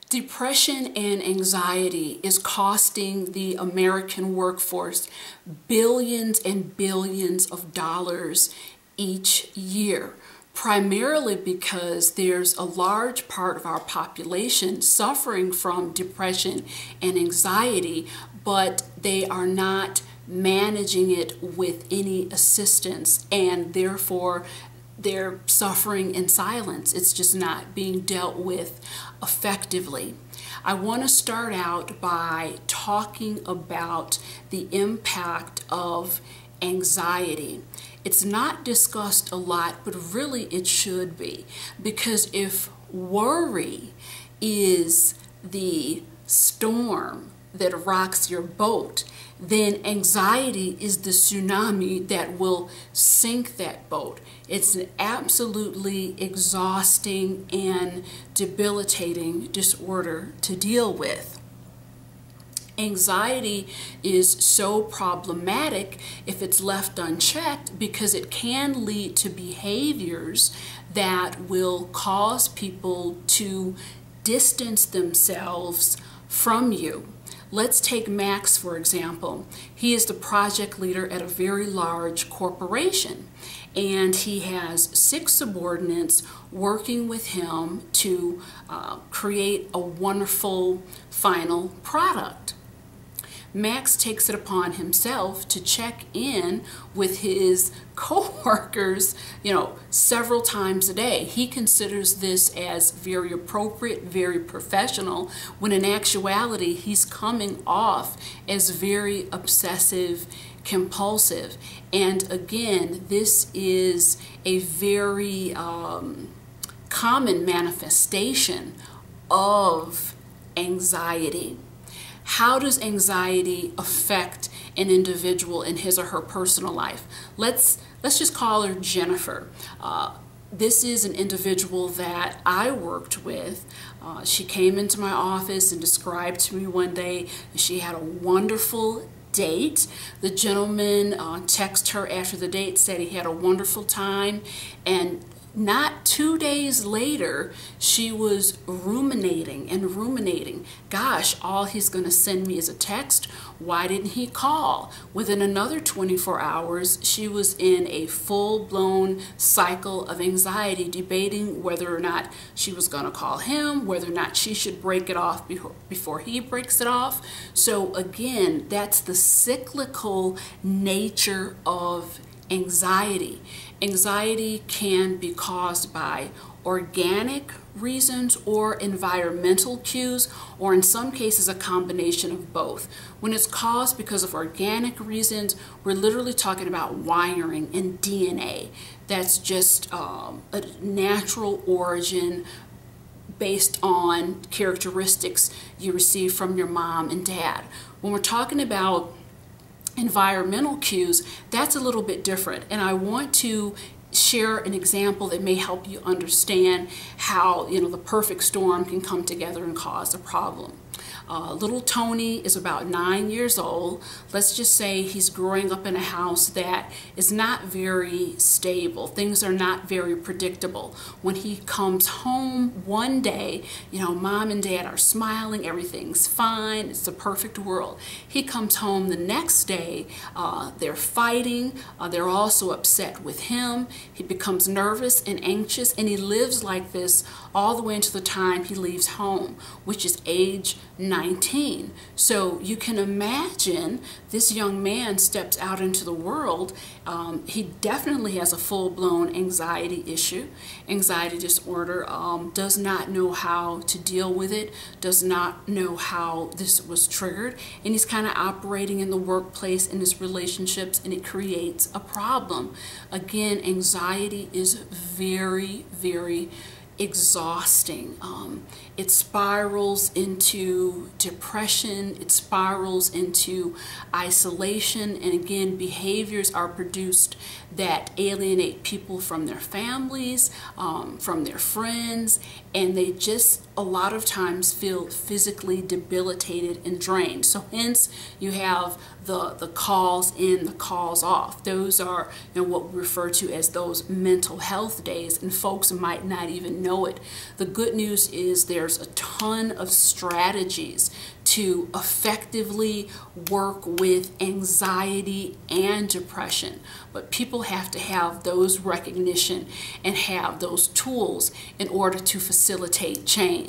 Depression and anxiety is costing the American workforce billions and billions of dollars each year, primarily because there's a large part of our population suffering from depression and anxiety, but they are not managing it with any assistance, and therefore they're suffering in silence. It's just not being dealt with effectively. I want to start out by talking about the impact of anxiety. It's not discussed a lot, but really it should be, because if worry is the storm that rocks your boat, then anxiety is the tsunami that will sink that boat. It's an absolutely exhausting and debilitating disorder to deal with. Anxiety is so problematic if it's left unchecked, because it can lead to behaviors that will cause people to distance themselves from you. Let's take Max, for example. He is the project leader at a very large corporation, and he has 6 subordinates working with him to create a wonderful final product. Max takes it upon himself to check in with his co-workers, several times a day. He considers this as very appropriate, very professional, when in actuality he's coming off as very obsessive compulsive. And again, this is a very common manifestation of anxiety. How does anxiety affect an individual in his or her personal life? Let's just call her Jennifer. This is an individual that I worked with. She came into my office and described to me one day that she had a wonderful date. The gentleman texted her after the date, said he had a wonderful time, and not 2 days later, she was ruminating and ruminating. Gosh, all he's going to send me is a text. Why didn't he call? Within another 24 hours, she was in a full-blown cycle of anxiety, debating whether or not she was going to call him, whether or not she should break it off before he breaks it off. So again, that's the cyclical nature of anxiety. Anxiety can be caused by organic reasons or environmental cues, or in some cases a combination of both. When it's caused because of organic reasons, we're literally talking about wiring and DNA. That's just a natural origin based on characteristics you receive from your mom and dad. When we're talking about environmental cues, that's a little bit different, and I want to share an example that may help you understand how the perfect storm can come together and cause a problem. Little Tony is about 9 years old. Let's just say he's growing up in a house that is not very stable. Things are not very predictable. When he comes home one day, mom and dad are smiling, everything's fine, it's the perfect world. He comes home the next day, they're fighting, they're also upset with him. He becomes nervous and anxious, and he lives like this all the way until the time he leaves home, which is age 19. So you can imagine this young man steps out into the world. He definitely has a full-blown anxiety issue, anxiety disorder, does not know how to deal with it, does not know how this was triggered, and he's kind of operating in the workplace, in his relationships, and it creates a problem. Again, anxiety is very, very exhausting. It spirals into depression, it spirals into isolation, and again, behaviors are produced that alienate people from their families, from their friends, and they just a lot of times feel physically debilitated and drained. So hence you have the calls in, the calls off. Those are, you know, what we refer to as those mental health days, and folks might not even know it. The good news is there's a ton of strategies to effectively work with anxiety and depression, but people have to have those recognition and have those tools in order to facilitate change.